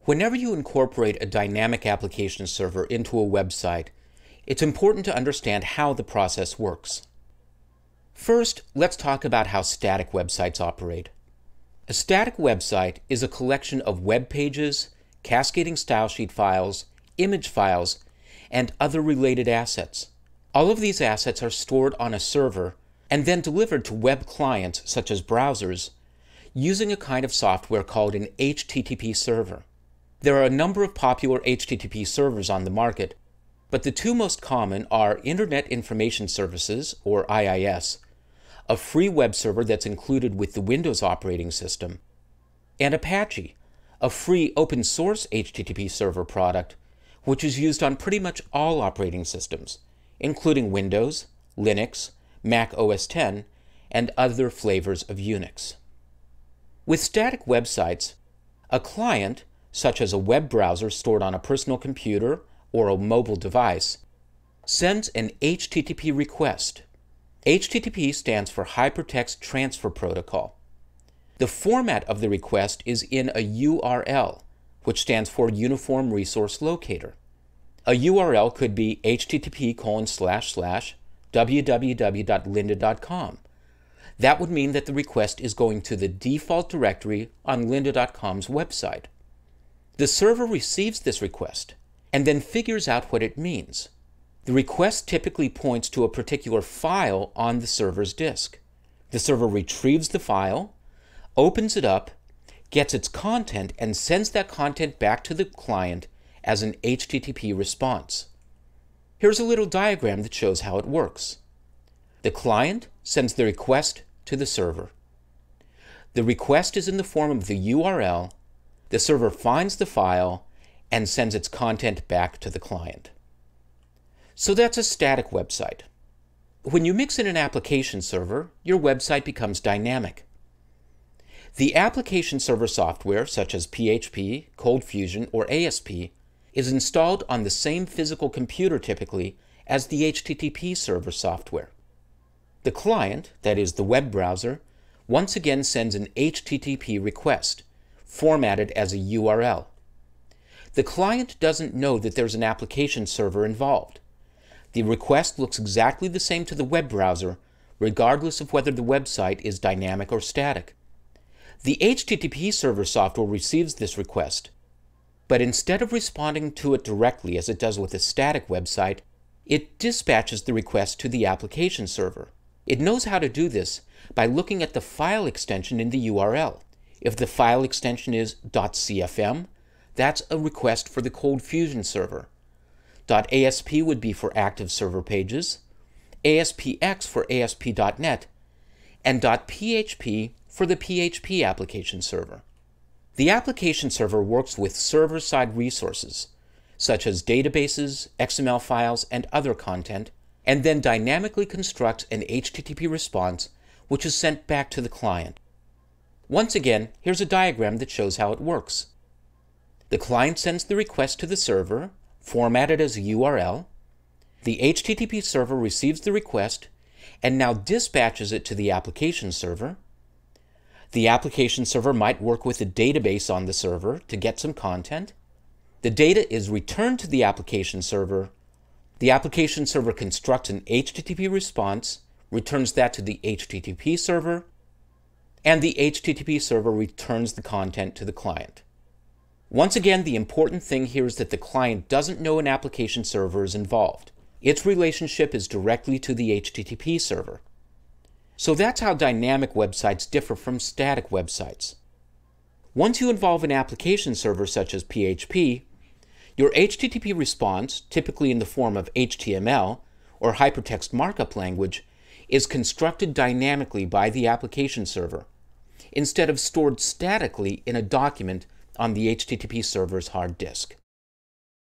Whenever you incorporate a dynamic application server into a website, it's important to understand how the process works. First, let's talk about how static websites operate. A static website is a collection of web pages, cascading stylesheet files, image files, and other related assets. All of these assets are stored on a server and then delivered to web clients, such as browsers, using a kind of software called an HTTP server. There are a number of popular HTTP servers on the market, but the two most common are Internet Information Services, or IIS, a free web server that's included with the Windows operating system, and Apache, a free open source HTTP server product, which is used on pretty much all operating systems, including Windows, Linux, Mac OS X, and other flavors of Unix. With static websites, a client, such as a web browser stored on a personal computer or a mobile device, sends an HTTP request. HTTP stands for Hypertext Transfer Protocol. The format of the request is in a URL, which stands for Uniform Resource Locator. A URL could be http://www.lynda.com. That would mean that the request is going to the default directory on lynda.com's website. The server receives this request and then figures out what it means. The request typically points to a particular file on the server's disk. The server retrieves the file, opens it up, gets its content, and sends that content back to the client as an HTTP response. Here's a little diagram that shows how it works. The client sends the request to the server. The request is in the form of the URL. The server finds the file and sends its content back to the client. So that's a static website. When you mix in an application server, your website becomes dynamic. The application server software, such as PHP, ColdFusion, or ASP, is installed on the same physical computer typically as the HTTP server software. The client, that is the web browser, once again sends an HTTP request, formatted as a URL. The client doesn't know that there's an application server involved. The request looks exactly the same to the web browser, regardless of whether the website is dynamic or static. The HTTP server software receives this request, but instead of responding to it directly as it does with a static website, it dispatches the request to the application server. It knows how to do this by looking at the file extension in the URL. If the file extension is .cfm, that's a request for the ColdFusion server. .asp would be for active server pages, ASPX for ASP.NET, and .php for the PHP application server. The application server works with server-side resources, such as databases, XML files, and other content, and then dynamically constructs an HTTP response, which is sent back to the client. Once again, here's a diagram that shows how it works. The client sends the request to the server, formatted as a URL. The HTTP server receives the request and now dispatches it to the application server. The application server might work with a database on the server to get some content. The data is returned to the application server. The application server constructs an HTTP response, returns that to the HTTP server, and the HTTP server returns the content to the client. Once again, the important thing here is that the client doesn't know an application server is involved. Its relationship is directly to the HTTP server. So that's how dynamic websites differ from static websites. Once you involve an application server such as PHP, your HTTP response, typically in the form of HTML or hypertext markup language, is constructed dynamically by the application server, instead of stored statically in a document on the HTTP server's hard disk.